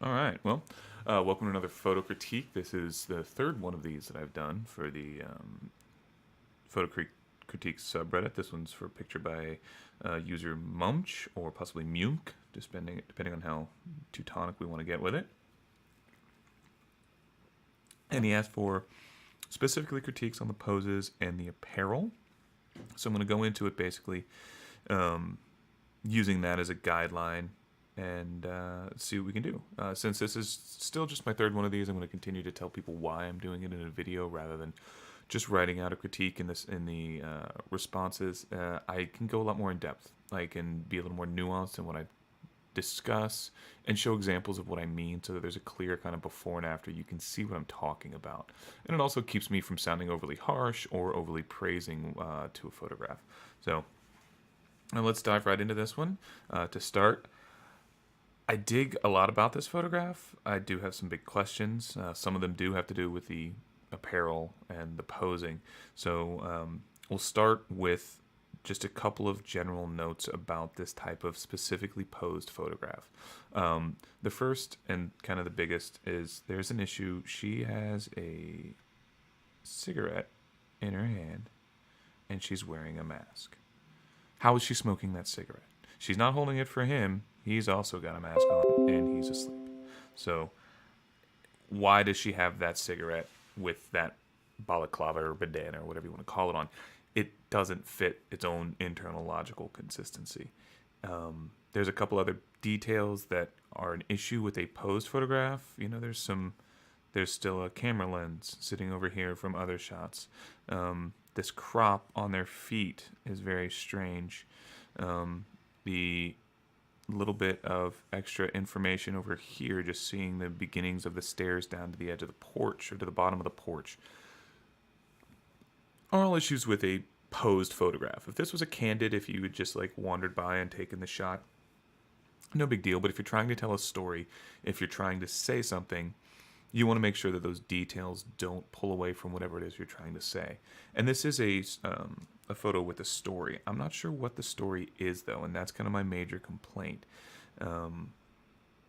All right. Well, welcome to another Photocritique. This is the third one of these that I've done for the Photocritique subreddit. This one's for a picture by user Mumch or possibly Mumch, depending on how Teutonic we want to get with it. And he asked for specifically critiques on the poses and the apparel. So I'm going to go into it basically using that as a guideline and see what we can do. Since this is still just my third one of these, I'm going to continue to tell people why I'm doing it in a video rather than just writing out a critique in the responses. I can go a lot more in depth. I can be a little more nuanced in what I discuss and show examples of what I mean so that there's a clear kind of before and after. You can see what I'm talking about. And it also keeps me from sounding overly harsh or overly praising to a photograph. So now let's dive right into this one. To start, I dig a lot about this photograph. I do have some big questions. Some of them do have to do with the apparel and the posing. So we'll start with just a couple of general notes about this type of specifically posed photograph. The first and kind of the biggest is there's an issue. She has a cigarette in her hand and she's wearing a mask. How is she smoking that cigarette? She's not holding it for him. He's also got a mask on and he's asleep. So why does she have that cigarette with that balaclava or bandana or whatever you want to call it on? It doesn't fit its own internal logical consistency. There's a couple other details that are an issue with a posed photograph. You know, there's still a camera lens sitting over here from other shots. This crop on their feet is very strange. The little bit of extra information over here, just seeing the beginnings of the stairs down to the edge of the porch or to the bottom of the porch, are all issues with a posed photograph. If this was a candid, if you had just like wandered by and taken the shot, no big deal. But if you're trying to tell a story, if you're trying to say something, you want to make sure that those details don't pull away from whatever it is you're trying to say. And this is a photo with a story. I'm not sure what the story is, though, and that's kind of my major complaint.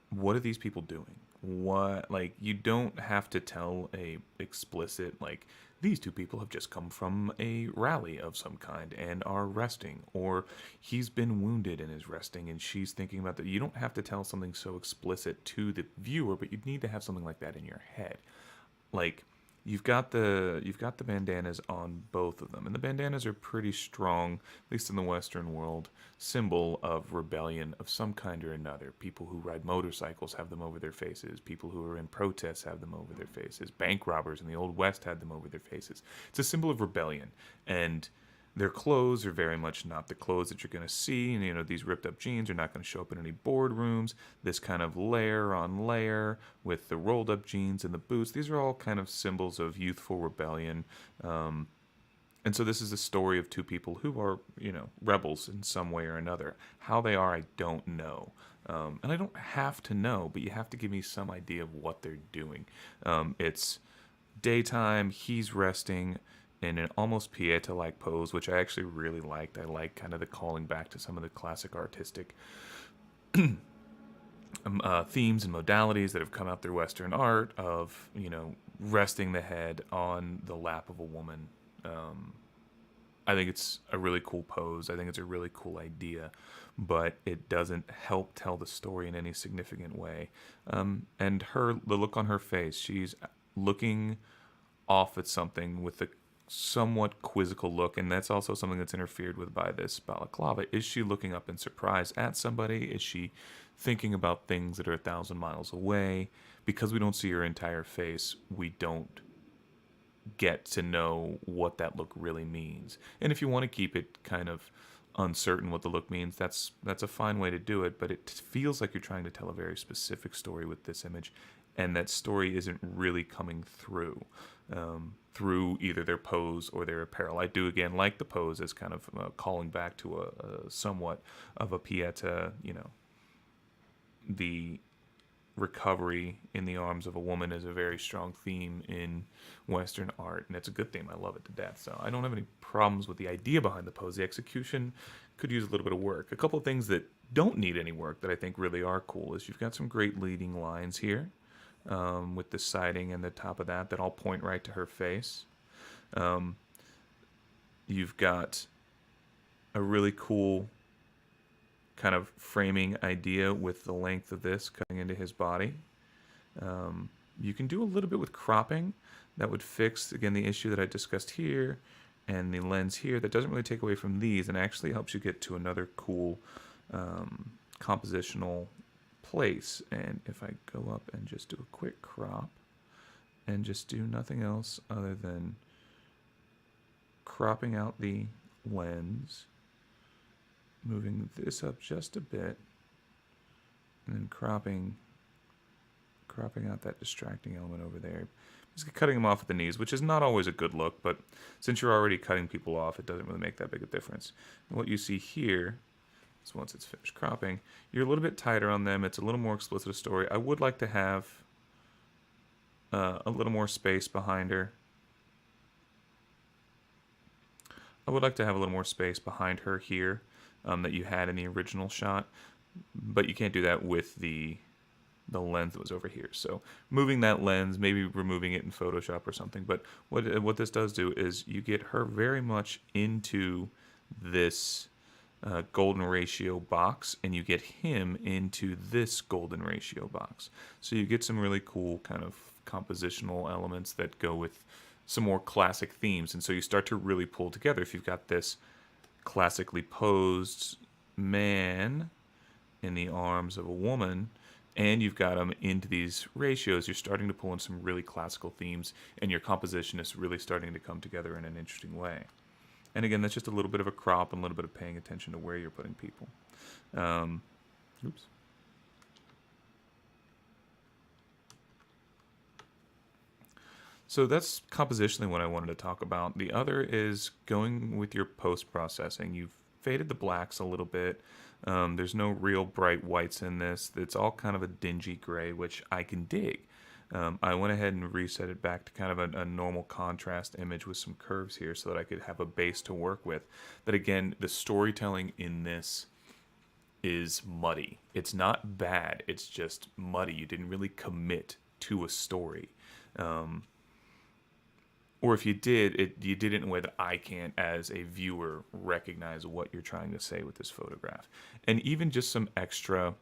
What are these people doing? What, like, you don't have to tell a explicit, like, these two people have just come from a rally of some kind and are resting, or he's been wounded and is resting and she's thinking about that. You don't have to tell something so explicit to the viewer, but you need to have something like that in your head. Like, you've got the bandanas on both of them, and the bandanas are pretty strong, at least in the Western world, symbol of rebellion of some kind or another. People who ride motorcycles have them over their faces. People who are in protests have them over their faces. Bank robbers in the Old West had them over their faces. It's a symbol of rebellion, and their clothes are very much not the clothes that you're going to see. And, you know, these ripped up jeans are not going to show up in any boardrooms. This kind of layer on layer with the rolled up jeans and the boots, these are all kind of symbols of youthful rebellion. And so this is the story of two people who are, you know, rebels in some way or another. How they are, I don't know. And I don't have to know, but you have to give me some idea of what they're doing. It's daytime, he's resting in an almost Pieta-like pose, which I actually really liked. I like kind of the calling back to some of the classic artistic themes and modalities that have come out through Western art of, you know, resting the head on the lap of a woman. I think it's a really cool pose. I think it's a really cool idea, but it doesn't help tell the story in any significant way. And the look on her face, she's looking off at something with a somewhat quizzical look, and that's also something that's interfered with by this balaclava. Is she looking up in surprise at somebody? Is she thinking about things that are 1,000 miles away? Because we don't see her entire face, we don't get to know what that look really means. And if you want to keep it kind of uncertain what the look means, that's a fine way to do it, but it feels like you're trying to tell a very specific story with this image, and that story isn't really coming through either their pose or their apparel. I do, again, like the pose as kind of calling back to a somewhat of a Pieta, you know, the recovery in the arms of a woman is a very strong theme in Western art, and it's a good theme. I love it to death. So I don't have any problems with the idea behind the pose. The execution could use a little bit of work. A couple of things that don't need any work that I think really are cool is you've got some great leading lines here, with the siding and the top of that all point right to her face. Um, you've got a really cool kind of framing idea with the length of this cutting into his body. You can do a little bit with cropping that would fix, again, the issue that I discussed here and the lens here. That doesn't really take away from these and actually helps you get to another cool compositional place. And if I go up and just do a quick crop and just do nothing else other than cropping out the lens, moving this up just a bit, and then cropping out that distracting element over there. Just cutting them off at the knees, which is not always a good look, but since you're already cutting people off, it doesn't really make that big a difference. And what you see here is once it's finished cropping, you're a little bit tighter on them. It's a little more explicit a story. I would like to have a little more space behind her. I would like to have a little more space behind her here that you had in the original shot, but you can't do that with the lens that was over here. So moving that lens, maybe removing it in Photoshop or something. But what this does do is you get her very much into this golden ratio box, and you get him into this golden ratio box. So you get some really cool kind of compositional elements that go with some more classic themes. And so you start to really pull together. If you've got this classically posed man in the arms of a woman, and you've got them into these ratios, you're starting to pull in some really classical themes, and your composition is really starting to come together in an interesting way. And again, that's just a little bit of a crop and a little bit of paying attention to where you're putting people. Oops. So that's compositionally what I wanted to talk about. The other is going with your post-processing. You've faded the blacks a little bit. There's no real bright whites in this. It's all kind of a dingy gray, which I can dig. I went ahead and reset it back to kind of a normal contrast image with some curves here so that I could have a base to work with. But again, the storytelling in this is muddy. It's not bad. It's just muddy. You didn't really commit to a story. Or if you did, you did it in a way that I can't, as a viewer, recognize what you're trying to say with this photograph. And even just some extra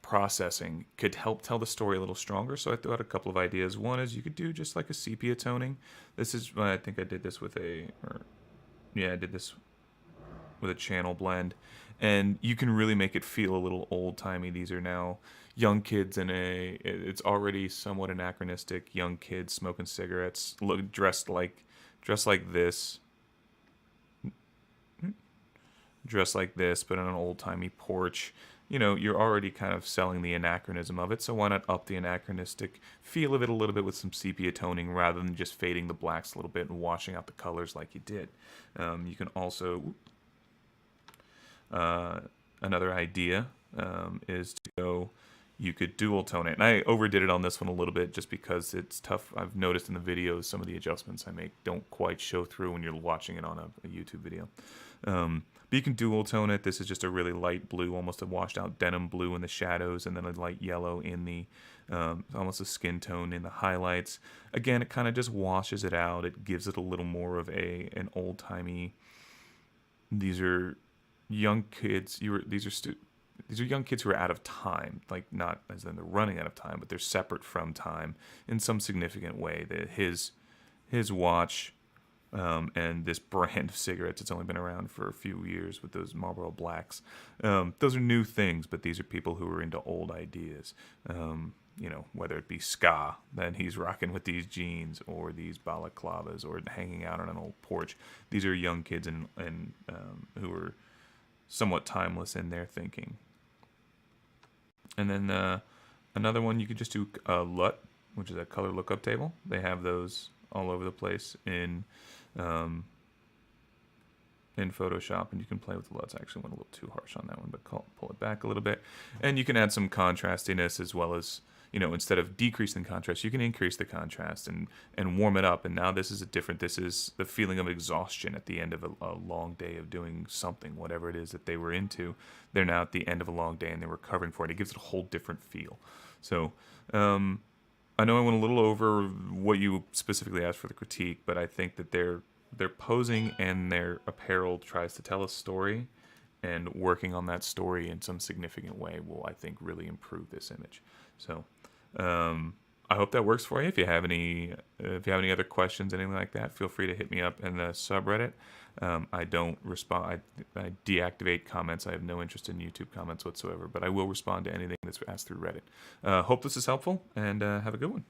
processing could help tell the story a little stronger. So I threw out a couple of ideas. One is you could do just like a sepia toning. This is, I think I did this with I did this with a channel blend. And you can really make it feel a little old-timey. These are now young kids it's already somewhat anachronistic, young kids smoking cigarettes, dressed like this, but on an old-timey porch. You know, you're already kind of selling the anachronism of it, so why not up the anachronistic feel of it a little bit with some sepia toning rather than just fading the blacks a little bit and washing out the colors like you did. You can also... another idea is to go, you could dual tone it. And I overdid it on this one a little bit just because it's tough. I've noticed in the videos some of the adjustments I make don't quite show through when you're watching it on a YouTube video. But you can dual tone it. This is just a really light blue, almost a washed out denim blue in the shadows, and then a light yellow in the, almost a skin tone in the highlights. Again, it kind of just washes it out. It gives it a little more of an old-timey, these are young kids. These are young kids who are out of time, like not as in they're running out of time, but they're separate from time in some significant way. That his watch and this brand of cigarettes, it's only been around for a few years with those Marlboro Blacks. Those are new things, but these are people who are into old ideas. You know, whether it be ska, then he's rocking with these jeans, or these balaclavas, or hanging out on an old porch. These are young kids and who are somewhat timeless in their thinking. And then another one, you could just do LUT, which is a color lookup table. They have those all over the place in Photoshop, and you can play with the LUTs. I actually went a little too harsh on that one, but pull it back a little bit. And you can add some contrastiness as well as, instead of decreasing contrast, you can increase the contrast and warm it up. And now this is this is the feeling of exhaustion at the end of a long day of doing something, whatever it is that they were into. They're now at the end of a long day and they're recovering for it. It gives it a whole different feel. So, I know I went a little over what you specifically asked for the critique, but I think that their posing and their apparel tries to tell a story, and working on that story in some significant way will, I think, really improve this image. So, I hope that works for you. If you have any other questions, anything like that, feel free to hit me up in the subreddit. I don't respond. I deactivate comments. I have no interest in YouTube comments whatsoever, but I will respond to anything that's asked through Reddit. Hope this is helpful, and have a good one.